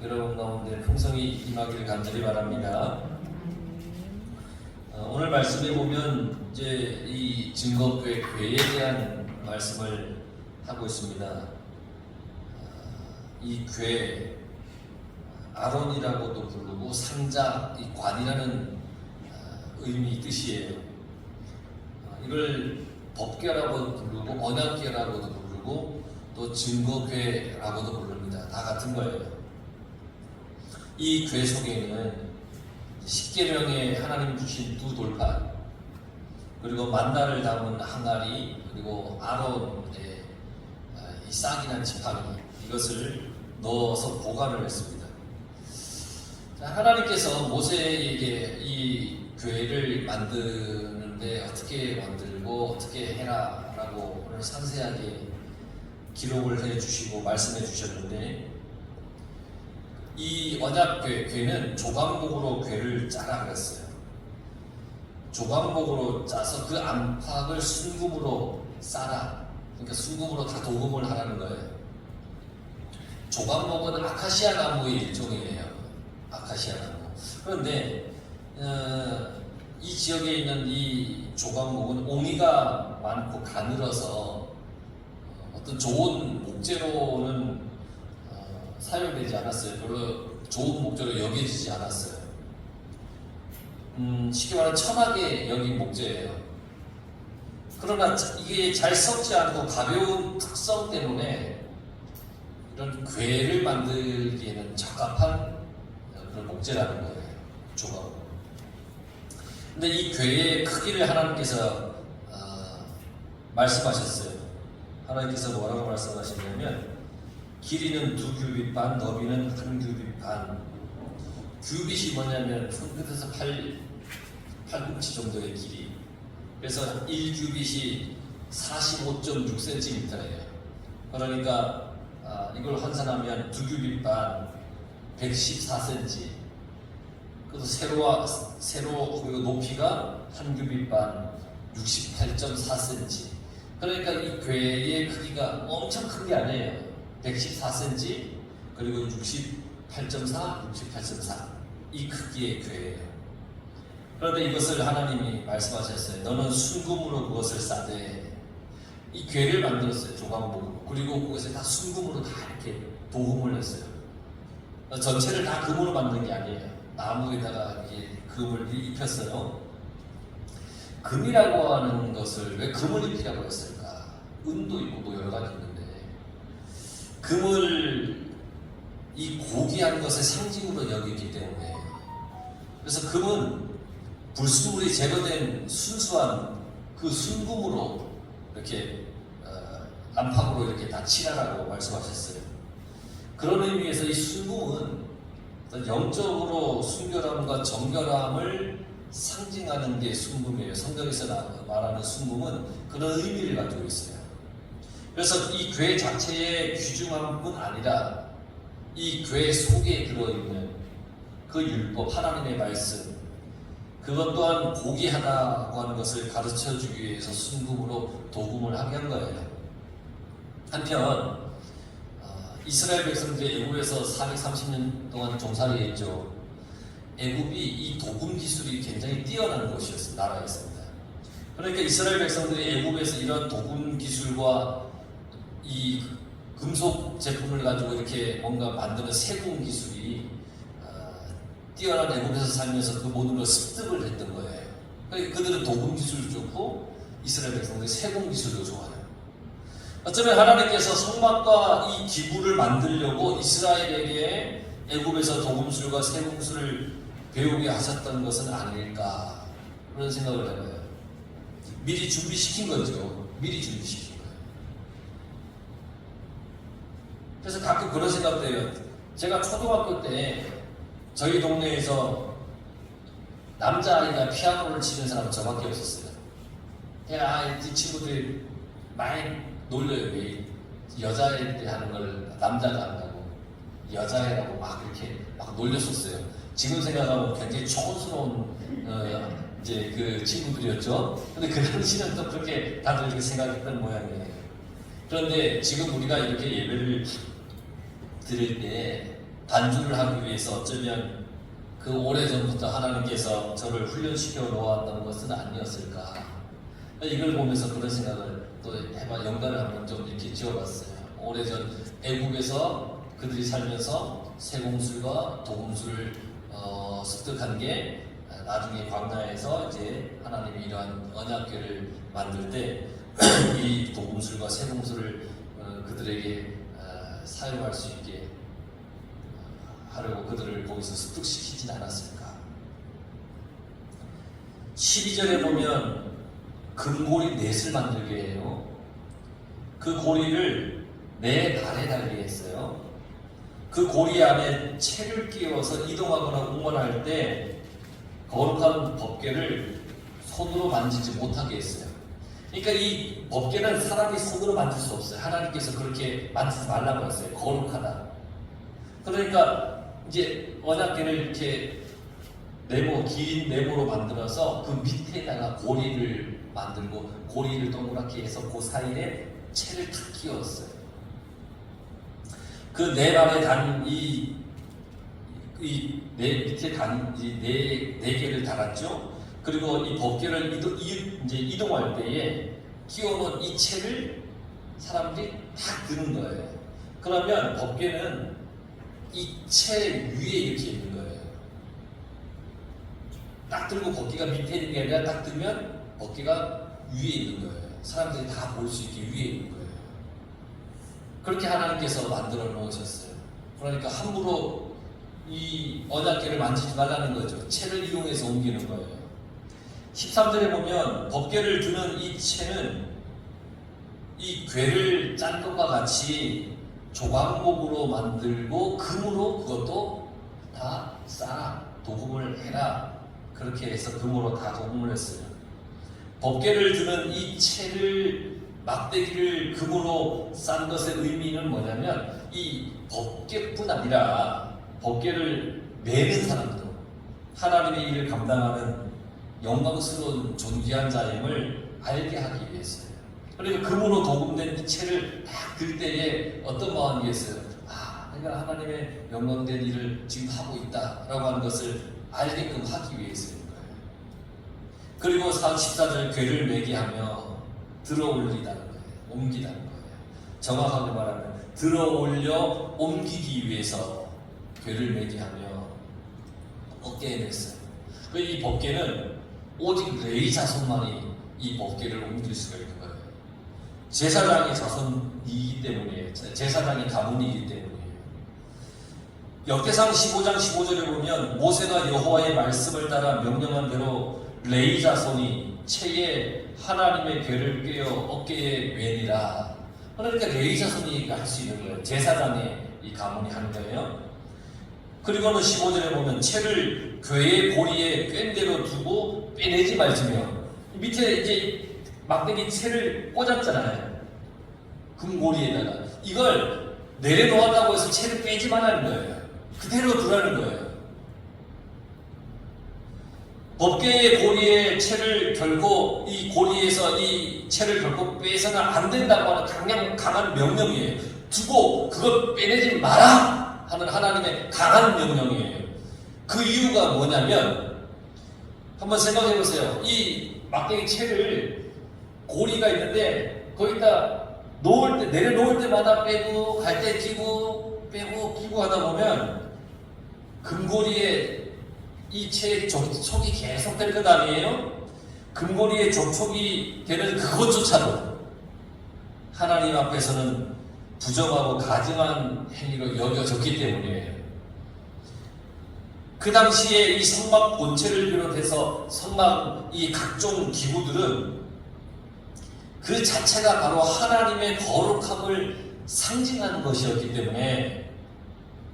여러분 가운데 풍성이 임하길 간절히 바랍니다. 오늘 말씀에 보면 이제 이 증거교회 괴에 대한 말씀을 하고 있습니다. 이 괴, 아론이라고도 부르고 상자, 이 관이라는 의미 뜻이에요. 이걸 법궤라고도 부르고 언약궤라고도 부르고 또 증거궤라고도 부릅니다. 다 같은 거예요. 이 궤 속에는 십계명에 하나님 주신 두 돌판, 그리고 만나를 담은 항아리, 그리고 아론의 이 싹이 난 지팡이, 이것을 넣어서 보관을 했습니다. 하나님께서 모세에게 이 궤를 만드는데 어떻게 만들고 어떻게 해라 라고 오늘 상세하게 기록을 해주시고 말씀해 주셨는데, 이 언약궤는 조각목으로 궤를 짜라 그랬어요. 조각목으로 짜서 그 안팎을 순금으로 싸라. 그러니까 순금으로 다 도금을 하라는 거예요. 조각목은 아카시아 나무의 일종이에요. 아카시아 나무. 그런데 이 지역에 있는 이 조각목은 옹이가 많고 가늘어서 어떤 좋은 목재로는 사용되지 않았어요. 별로 좋은 목재로 여겨지지 않았어요. 쉽게 말하면 천하게 여긴 목재예요. 그러나 이게 잘 썩지 않고 가벼운 특성 때문에 이런 궤를 만들기에는 적합한 그런 목재라는 거예요. 조각. 근데 이 궤의 크기를 하나님께서 말씀하셨어요. 하나님께서 뭐라고 말씀하시냐면, 길이는 2규빗 반, 너비는 1규빗 반. 규빗이 뭐냐면 손끝에서 팔꿈치 정도의 길이. 그래서 1규빗이 45.6cm예요. 그러니까 이걸 환산하면 2규빗 반, 114cm. 그래서 세로 그리고 높이가 1규빗 반, 68.4cm. 그러니까 이 궤의 크기가 엄청 큰 게 아니에요. 114cm, 그리고 68.4, 68.4. 이 크기의 궤예요. 그런데 이것을 하나님이 말씀하셨어요. 너는 순금으로 그것을 싸되, 이 궤를 만들었어요. 조각목으로. 그리고 그것을 다 순금으로 다 이렇게 도금을 했어요. 전체를 다 금으로 만든 게 아니에요. 나무에다가 이렇게 금을 입혔어요. 금이라고 하는 것을 왜 금을 입히라고 했을까? 은도 있고 뭐 여러 가지 있는데, 금을 이 고귀한 것의 상징으로 여기기 때문에, 그래서 금은 불순물이 제거된 순수한 그 순금으로 이렇게 안팎으로 이렇게 다 칠하라고 말씀하셨어요. 그런 의미에서 이 순금은 영적으로 순결함과 정결함을 상징하는 게 순금이에요. 성경에서 말하는 순금은 그런 의미를 가지고 있어요. 그래서 이 궤 자체의 귀중함뿐 아니라 이 궤 속에 들어있는 그 율법, 하나님의 말씀, 그것 또한 고귀하다고 하는 것을 가르쳐주기 위해서 순금으로 도금을 하게 한 거예요. 한편 이스라엘 백성들이 애굽에서 430년 동안 종살이 했죠. 애굽이 이 도금 기술이 굉장히 뛰어난 곳이었어요. 나라였습니다. 그러니까 이스라엘 백성들이 애굽에서 이런 도금 기술과 이 금속 제품을 가지고 이렇게 뭔가 만드는 세공 기술이 뛰어난 애굽에서 살면서 그 모든 걸 습득을 했던 거예요. 그러니까 그들은 도금 기술도 좋고 이스라엘 백성들이 세공 기술도 좋아요. 어쩌면 하나님께서 성막과 이 기구를 만들려고 이스라엘에게 애굽에서 도금술과 세공술을 배우게 하셨던 것은 아닐까, 그런 생각을 해봐요. 미리 준비시킨 거죠. 미리 준비시킨 거예요. 그래서 가끔 그런 생각도 해요. 제가 초등학교 때 저희 동네에서 남자아이가 피아노를 치는 사람은 저밖에 없었어요. 이 친구들이 많이 놀려요. 매일 여자애들이 하는 걸 남자가 한다고, 여자애라고 막 이렇게 막 놀렸었어요. 지금 생각하면 굉장히 촌스러운 이제 그 친구들이었죠. 근데 그 당시는 또 그렇게 다들 이렇게 생각했던 모양이에요. 그런데 지금 우리가 이렇게 예배를 드릴 때 반주를 하기 위해서 어쩌면 그 오래전부터 하나님께서 저를 훈련시켜 놓았던 것은 아니었을까. 이걸 보면서 그런 생각을 또 연관을 한번 좀 이렇게 지어봤어요. 오래전 애국에서 그들이 살면서 세공술과 도금술을 습득한 게 나중에 광야에서 이제 하나님이 이러한 언약궤를 만들 때 이 도금술과 세공술을 그들에게 사용할 수 있게 하려고 그들을 거기서 습득시키진 않았을까. 12절에 보면 금고리 넷을 만들게 해요. 그 고리를 네 발에 달게 했어요. 그 고리 안에 채를 끼워서 이동하거나 운반할 때 거룩한 법궤를 손으로 만지지 못하게 했어요. 그러니까 이 법궤는 사람이 손으로 만질 수 없어요. 하나님께서 그렇게 만지지 말라고 했어요. 거룩하다. 그러니까 이제 언약궤를 이렇게 긴 네모로 만들어서 그 밑에다가 고리를 만들고 고리를 동그랗게 해서 그 사이에 채를 탁 끼웠어요. 그 네 발에 단 밑에 네 개를 달았죠. 그리고 이 법궤를 이동할 때에 끼워놓은 이 채를 사람들이 탁 드는 거예요. 그러면 법궤는 이 채 위에 이렇게 있는 거예요. 딱 들고 법궤가 밑에 있는 게 아니라 딱 들면 법궤가 위에 있는 거예요. 사람들이 다 볼 수 있게 위에 있는 거예요. 그렇게 하나님께서 만들어 놓으셨어요. 그러니까 함부로 이 언약궤를 만지지 말라는 거죠. 채를 이용해서 옮기는 거예요. 13절에 보면 법궤를 드는 이 채는 이 궤를 짠 것과 같이 조각목으로 만들고 금으로 그것도 다 쌓아 도금을 해라. 그렇게 해서 금으로 다 도금을 했어요. 법궤를 드는 이 채를 막대기를 금으로 싼 것의 의미는 뭐냐면 이 법궤뿐 아니라 법궤를 매는 사람들, 하나님의 일을 감당하는 영광스러운 존귀한 자임을 알게 하기 위해서요. 그러니까 금으로 도금된 이 채를 딱 들 때에 어떤 마음이겠어요? 내가 하나님의 영광된 일을 지금 하고 있다라고 하는 것을 알게끔 하기 위해서인 거예요. 그리고 14절 궤를 매게 하며 들어올리다는 거예요. 옮기다는 거예요. 정확하게 말하면 들어올려 옮기기 위해서 궤를 매게 하며 어깨에 맸어요. 이 법궤는 오직 레위 자손만이 이 법궤를 옮길 수가 있는 거예요. 제사장의 자손이기 때문이에요. 제사장의 가문이기 때문이에요. 역대상 15장 15절에 보면 모세가 여호와의 말씀을 따라 명령한 대로 레위 자손이 채에 하나님의 궤를 꿰어 어깨에 매니라. 그러니까 레위 자손이 할 수 있는 거예요. 제사장의 이 가문이 하는 거예요. 그리고는 15절에 보면 채를 궤의 고리에 꿰인 대로 두고 빼내지 말지며, 밑에 이제 막대기 채를 꽂았잖아요. 금고리에다가 이걸 내려놓았다고 해서 채를 빼지 말라는 거예요. 그대로 두라는 거예요. 법궤의 고리에 채를 결코 이 고리에서 이 채를 결코 빼서는 안 된다고 하는 강한 명령이에요. 두고 그걸 빼내지 마라 하는 하나님의 강한 명령이에요. 그 이유가 뭐냐면 한번 생각해 보세요. 이 막대기 채를 고리가 있는데 거기다 내려놓을 때마다 빼고 갈 때 끼고 빼고 끼고 하다 보면 금고리에 이 채의 접촉이 계속 될 것 아니에요? 금고리에 접촉이 되는 그것조차도 하나님 앞에서는 부정하고 가증한 행위로 여겨졌기 때문이에요. 그 당시에 이 성막 본체를 비롯해서 성막 이 각종 기구들은 그 자체가 바로 하나님의 거룩함을 상징하는 것이었기 때문에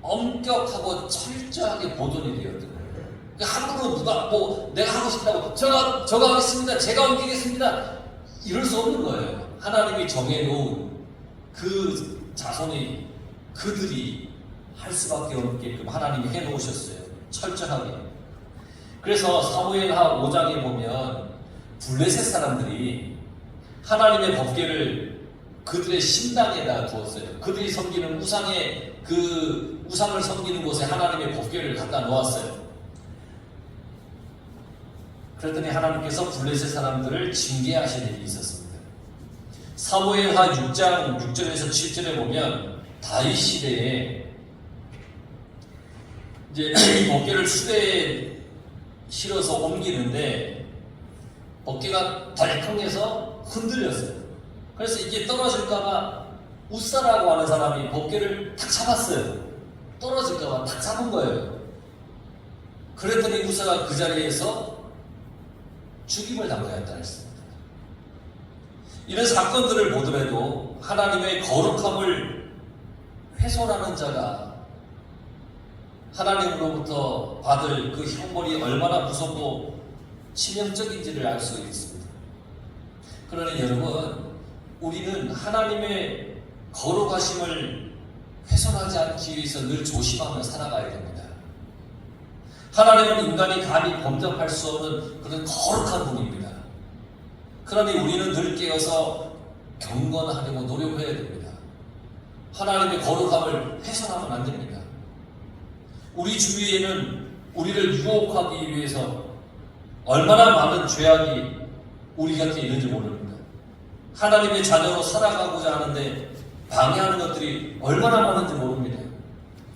엄격하고 철저하게 보존이 되었던 거예요. 함부로 누가 내가 하고 싶다고 저가 하겠습니다. 제가 옮기겠습니다. 이럴 수 없는 거예요. 하나님이 정해놓은 그 자손이 그들이 할 수밖에 없게끔 하나님이 해놓으셨어요. 철저하게. 그래서 사무엘하 5장에 보면 블레셋 사람들이 하나님의 법궤를 그들의 신당에다 두었어요. 그들이 섬기는 우상의 그 우상을 섬기는 곳에 하나님의 법궤를 갖다 놓았어요. 그랬더니 하나님께서 블레셋 사람들을 징계하신 일이 있었습니다. 사무엘하 6장 6절에서 7절에 보면 다윗 시대에 이제 이 법궤를 수레에 실어서 옮기는데 법궤가 덜컹해서 흔들렸어요. 그래서 이게 떨어질까봐 우사라고 하는 사람이 법궤를 탁 잡았어요. 떨어질까봐 탁 잡은 거예요. 그랬더니 우사가 그 자리에서 죽임을 당하였다 했습니다. 이런 사건들을 보더라도 하나님의 거룩함을 훼손하는 자가 하나님으로부터 받을 그 형벌이 얼마나 무섭고 치명적인지를 알 수 있습니다. 그러니 여러분, 우리는 하나님의 거룩하심을 훼손하지 않기 위해서 늘 조심하며 살아가야 됩니다. 하나님은 인간이 감히 범접할 수 없는 그런 거룩한 분입니다. 그러니 우리는 늘 깨어서 경건하려고 노력해야 됩니다. 하나님의 거룩함을 훼손하면 안 됩니다. 우리 주위에는 우리를 유혹하기 위해서 얼마나 많은 죄악이 우리 곁에 있는지 모릅니다. 하나님의 자녀로 살아가고자 하는데 방해하는 것들이 얼마나 많은지 모릅니다.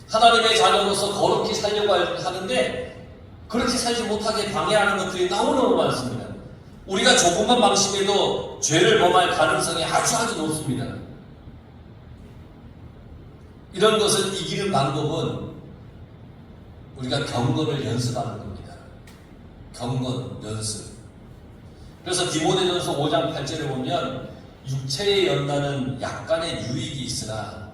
하나님의 자녀로서 거룩히 살려고 하는데 그렇게 살지 못하게 방해하는 것들이 너무너무 많습니다. 우리가 조금만 방심해도 죄를 범할 가능성이 아주 높습니다. 이런 것을 이기는 방법은 우리가 경건을 연습하는 겁니다. 경건, 연습. 그래서 디모데전서 5장 8절에 보면 육체에 연다는 약간의 유익이 있으나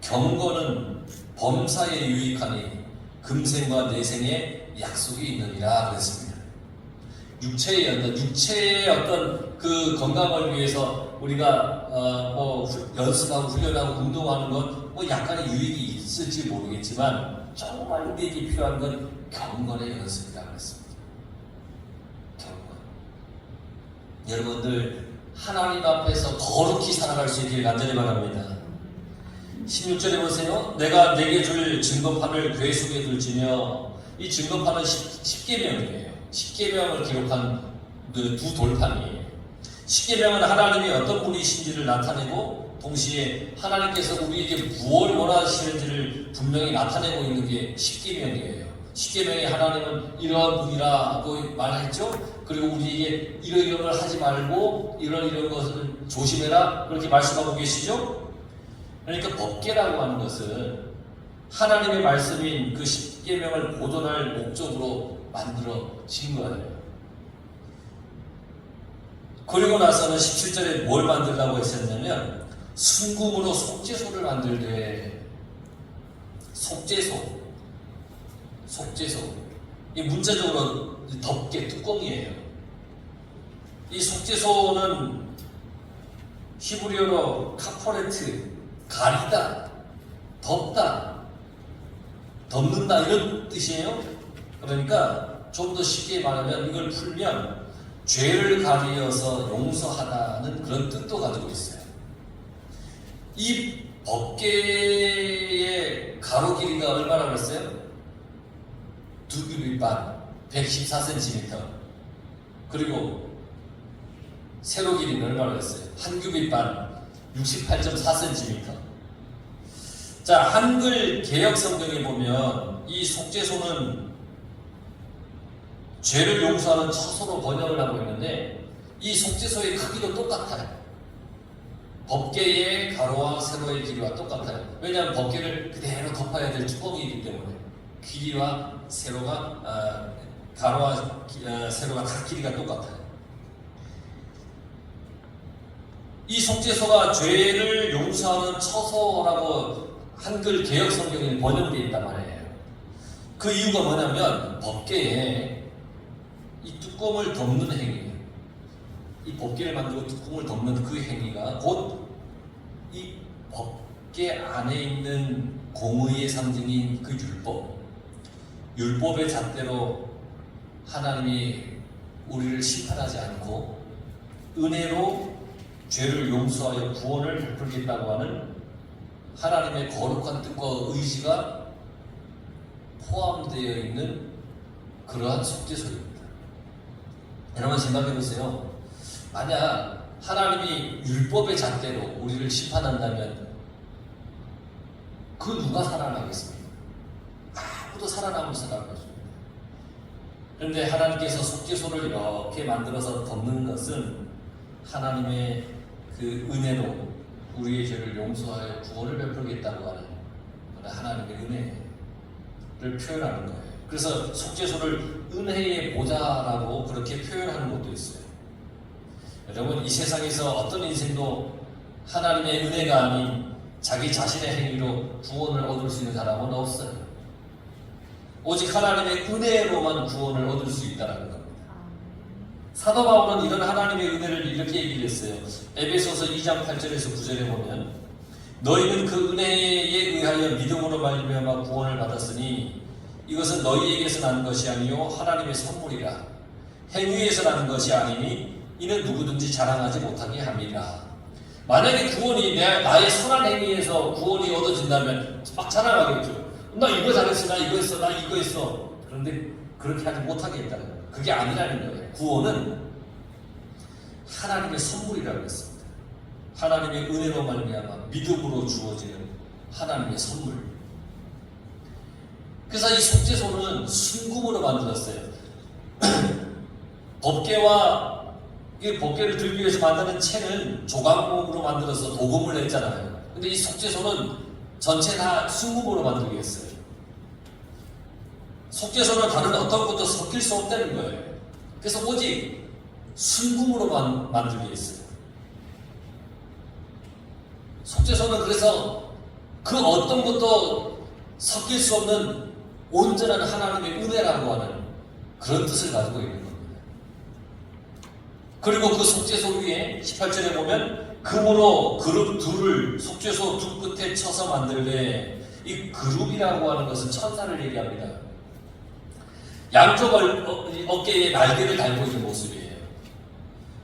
경건은 범사에 유익하니 금생과 내생에 약속이 있느니라 그랬습니다. 육체에 연다, 육체의 어떤 그 건강을 위해서 우리가 연습하고 훈련하고 운동하는 것 뭐 약간의 유익이 있을지 모르겠지만 정말 우리에게 필요한 건 경건의 연습이라고 그랬습니다. 경건. 여러분들 하나님 앞에서 거룩히 살아갈 수 있길 간절히 바랍니다. 16절에 보세요. 내가 내게 줄 증거판을 궤 속에 둘지며, 이 증거판은 10계명이에요. 10계명을 기록한 그 두 돌판이에요. 10계명은 하나님이 어떤 분이신지를 나타내고 동시에 하나님께서 우리에게 무엇을 원하시는지를 분명히 나타내고 있는 게 10계명이에요. 10계명에 하나님은 이러한 분이라고 말했죠. 그리고 우리에게 이런 걸 하지 말고 이런 것을 조심해라 그렇게 말씀하고 계시죠. 그러니까 법궤라고 하는 것은 하나님의 말씀인 그 10계명을 보존할 목적으로 만들어진 거예요. 그리고 나서는 17절에 뭘 만들라고 했었냐면 순금으로 속죄소를 만들되, 속죄소. 이 문자적으로 덮개, 뚜껑이에요. 이 속죄소는 히브리어로 카포레트, 가리다, 덮다, 덮는다 이런 뜻이에요. 그러니까 좀 더 쉽게 말하면 이걸 풀면 죄를 가리어서 용서하다는 그런 뜻도 가지고 있어요. 이 법궤의 가로 길이가 얼마나 그랬어요? 2규빗 반, 114cm. 그리고 세로 길이는 얼마나 그랬어요? 1규빗 반, 68.4cm. 자, 한글 개역 성경에 보면 이 속죄소는 죄를 용서하는 처소로 번역을 하고 있는데 이 속죄소의 크기도 똑같아요. 법궤의 가로와 세로의 길이와 똑같아요. 왜냐하면 법궤를 그대로 덮어야 될 뚜껑이기 때문에 길이와 세로가 가로와 세로가 다 길이가 똑같아요. 이 속죄소가 죄를 용서하는 처소라고 한글 개역 성경에 번역되어 있단 말이에요. 그 이유가 뭐냐면 법궤에 이 뚜껑을 덮는 행위, 이 법궤를 만들고 뚜껑을 덮는 그 행위가 곧 이 법궤 안에 있는 공의의 상징인 그 율법의 잣대로 하나님이 우리를 심판하지 않고 은혜로 죄를 용서하여 구원을 베풀겠다고 하는 하나님의 거룩한 뜻과 의지가 포함되어 있는 그러한 속죄소입니다. 여러분 생각해 보세요. 만약 하나님이 율법의 잣대로 우리를 심판한다면 그 누가 살아나겠습니까? 아무도 살아남을 사람이 없습니다. 그런데 하나님께서 속죄소를 이렇게 만들어서 덮는 것은 하나님의 그 은혜로 우리의 죄를 용서하여 구원을 베풀겠다고 하는 하나님의 은혜를 표현하는 거예요. 그래서 속죄소를 은혜의 보좌라고 그렇게 표현하는 것도 있어요. 여러분, 이 세상에서 어떤 인생도 하나님의 은혜가 아닌 자기 자신의 행위로 구원을 얻을 수 있는 사람은 없어요. 오직 하나님의 은혜로만 구원을 얻을 수 있다는 겁니다. 사도 바울은 이런 하나님의 은혜를 이렇게 얘기를 했어요. 에베소서 2장 8절에서 9절에 보면 너희는 그 은혜에 의하여 믿음으로 말미암아 구원을 받았으니 이것은 너희에게서 난 것이 아니요 하나님의 선물이라. 행위에서 나는 것이 아니니 이는 누구든지 자랑하지 못하게 함이라. 만약에 구원이 나의 선한 행위에서 구원이 얻어진다면 막 자랑하겠죠. 나 이거 잘했어, 나 이거 했어, 나 이거 했어. 그런데 그렇게 하지 못하게 했다는 거예요. 그게 아니라는 거예요. 구원은 하나님의 선물이라고 했습니다. 하나님의 은혜로 말미암아 믿음으로 주어지는 하나님의 선물. 그래서 이 속죄소는 순금으로 만들었어요. 법궤를 들기 위해서 만드는 채는 조각목으로 만들어서 도금을 했잖아요. 근데 이 속죄소는 전체 다 순금으로 만들게 했어요. 속죄소는 다른 어떤 것도 섞일 수 없다는 거예요. 그래서 오직 순금으로만 만들게 했어요. 속죄소는 그래서 그 어떤 것도 섞일 수 없는 온전한 하나님의 은혜라고 하는 그런 뜻을 가지고 있는 겁니다. 그리고 그 속죄소 위에 18절에 보면 금으로 그룹 둘을 속죄소 두 끝에 쳐서 만들되, 이 그룹이라고 하는 것은 천사를 얘기합니다. 양쪽 어깨에 날개를 달고 있는 모습이에요.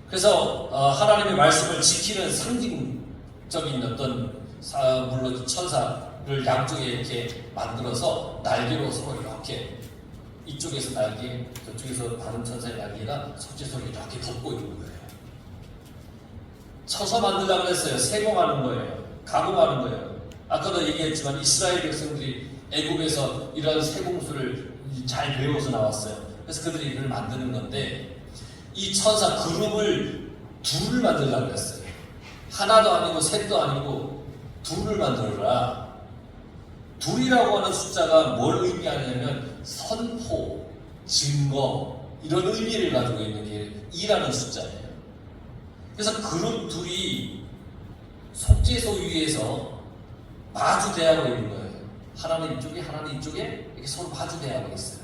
그래서 하나님의 말씀을 지키는 상징적인 어떤 물론 천사를 양쪽에 이렇게 만들어서 날개로 서로 이렇게 이쪽에서 날개, 저쪽에서 다른 천사의 날개가 속죄소를 이렇게 덮고 있는 거예요. 쳐서 만들라고 했어요. 세공하는 거예요. 가공하는 거예요. 아까도 얘기했지만 이스라엘 백성들이 애굽에서 이런 세공술을 잘 배워서 나왔어요. 그래서 그들이 이걸 만드는 건데, 이 천사 그룹을 둘을 만들라고 했어요. 하나도 아니고 셋도 아니고 둘을 만들어라. 둘이라고 하는 숫자가 뭘 의미하냐면 선포, 증거, 이런 의미를 가지고 있는 게 2라는 숫자예요. 그래서 그룹 둘이 속죄소 위에서 마주 대하고 있는 거예요. 하나님 이쪽에, 하나님 이쪽에 이렇게 서로 마주 대하고 있어요.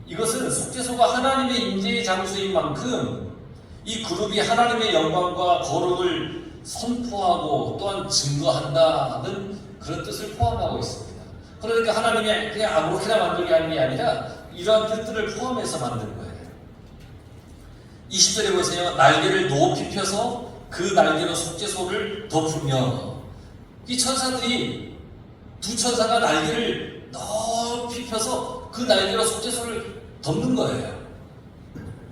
이것은 속죄소가 하나님의 임재의 장소인 만큼 이 그룹이 하나님의 영광과 거룩을 선포하고 또한 증거한다는 그런 뜻을 포함하고 있습니다. 그러니까 하나님이 그냥 아무렇게나 만들게 하는 게 아니라 이러한 뜻들을 포함해서 만든 거예요. 20절에 보세요. 날개를 높이 펴서 그 날개로 속죄소를 덮으며, 이 천사들이 두 천사가 날개를 높이 펴서 그 날개로 속죄소를 덮는 거예요.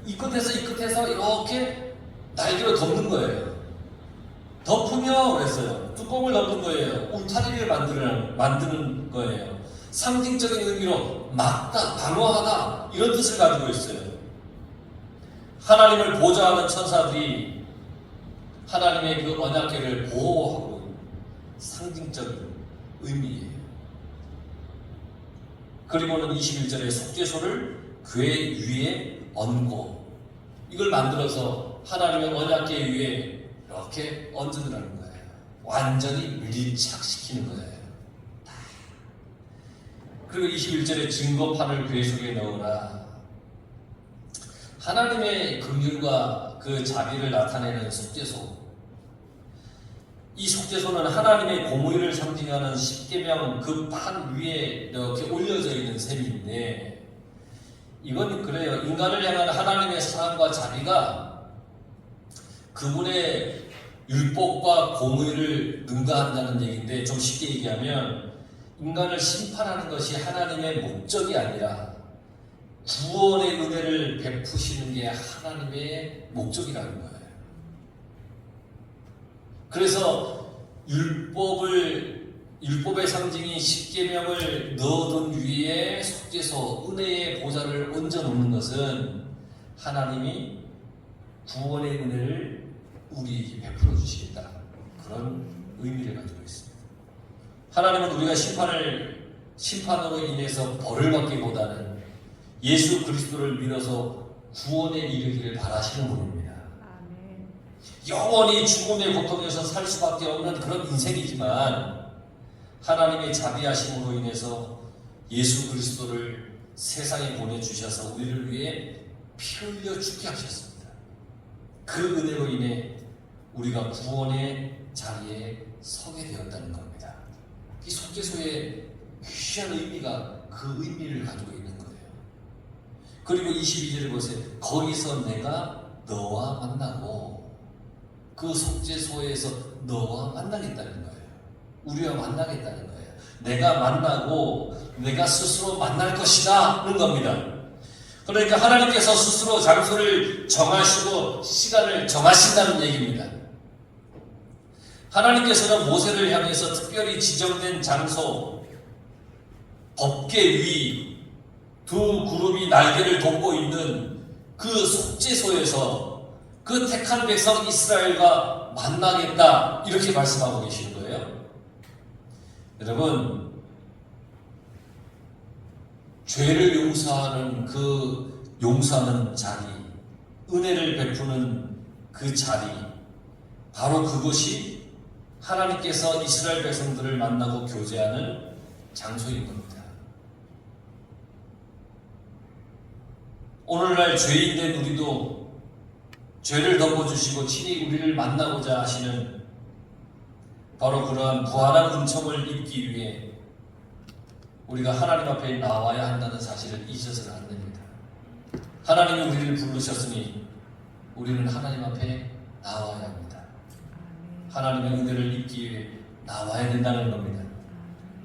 이 끝에서 이 끝에서 이렇게 날개로 덮는 거예요. 덮으며 그랬어요. 뚜껑을 덮는 거예요. 울타리를 만드는 거예요. 상징적인 의미로 막다, 방어하다, 이런 뜻을 가지고 있어요. 하나님을 보좌하는 천사들이 하나님의 그 언약궤를 보호하고 상징적인 의미예요. 그리고는 21절에 속죄소를 궤 위에 얹고, 이걸 만들어서 하나님의 언약궤 위에 이렇게 얹으라는 거예요. 완전히 밀착시키는 거예요. 그리고 21절에 증거판을 궤 속에 넣으라. 하나님의 긍휼과 그 자비를 나타내는 속죄소. 이 속죄소는 하나님의 공의를 상징하는 십계명 그 판 위에 이렇게 올려져 있는 셈인데, 이건 그래요. 인간을 향한 하나님의 사랑과 자비가 그 그분의 율법과 공의를 능가한다는 얘기인데, 좀 쉽게 얘기하면 인간을 심판하는 것이 하나님의 목적이 아니라 구원의 은혜를 베푸시는 게 하나님의 목적이라는 거예요. 그래서 율법의 상징인 십계명을 넣어둔 위에 속죄소 은혜의 보좌를 얹어 놓는 것은 하나님이 구원의 은혜를 우리에게 베풀어 주시겠다, 그런 의미를 가지고 있습니다. 하나님은 우리가 심판으로 인해서 벌을 받기보다는 예수 그리스도를 믿어서 구원에 이르기를 바라시는 분입니다. 영원히 죽음의 고통에서 살 수밖에 없는 그런 인생이지만, 하나님의 자비하심으로 인해서 예수 그리스도를 세상에 보내주셔서 우리를 위해 피 흘려 죽게 하셨습니다. 그 은혜로 인해 우리가 구원의 자리에 서게 되었다는 겁니다. 이 속죄소의 귀한 의미가 그 의미를 가지고 있는 거예요. 그리고 22절을 보세요. 거기서 내가 너와 만나고, 그 속죄소에서 너와 만나겠다는 거예요. 우리와 만나겠다는 거예요. 내가 만나고 내가 스스로 만날 것이다는 겁니다. 그러니까 하나님께서 스스로 장소를 정하시고 시간을 정하신다는 얘기입니다. 하나님께서는 모세를 향해서 특별히 지정된 장소, 법궤 위 두 그룹이 날개를 돋고 있는 그 속죄소에서 그 택한 백성 이스라엘과 만나겠다, 이렇게 말씀하고 계시는 거예요. 여러분, 죄를 용서하는 용서하는 자리, 은혜를 베푸는 그 자리, 바로 그것이 하나님께서 이스라엘 백성들을 만나고 교제하는 장소인 겁니다. 오늘날 죄인된 우리도 죄를 덮어주시고 친히 우리를 만나고자 하시는 바로 그러한 부활한 은총을 입기 위해 우리가 하나님 앞에 나와야 한다는 사실을 잊어서는 안 됩니다. 하나님이 우리를 부르셨으니 우리는 하나님 앞에 나와야 합니다. 하나님의 은혜를 입기 위해 나와야 된다는 겁니다.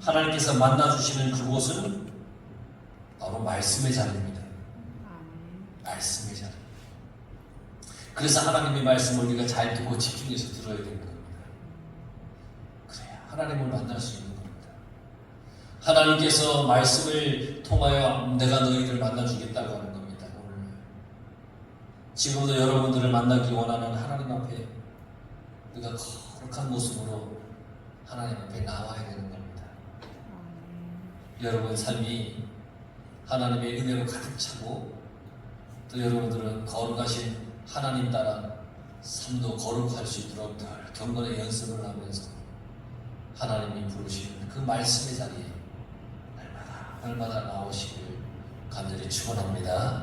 하나님께서 만나주시는 그곳은 바로 말씀의 자리입니다. 말씀의 자리. 그래서 하나님의 말씀을 우리가 잘 듣고 집중해서 들어야 되는 겁니다. 그래야 하나님을 만날 수 있는 겁니다. 하나님께서 말씀을 통하여 내가 너희를 만나주겠다고 하는 겁니다. 오늘 지금도 여러분들을 만나기 원하는 하나님 앞에 우리가 거룩한 모습으로 하나님 앞에 나와야 되는 겁니다. 여러분 삶이 하나님의 은혜로 가득 차고, 또 여러분들은 거룩하신 하나님 따라 삶도 거룩할 수 있도록 늘 경건의 연습을 하면서 하나님이 부르시는 그 말씀의 자리에 날마다 나오시길 간절히 축원합니다.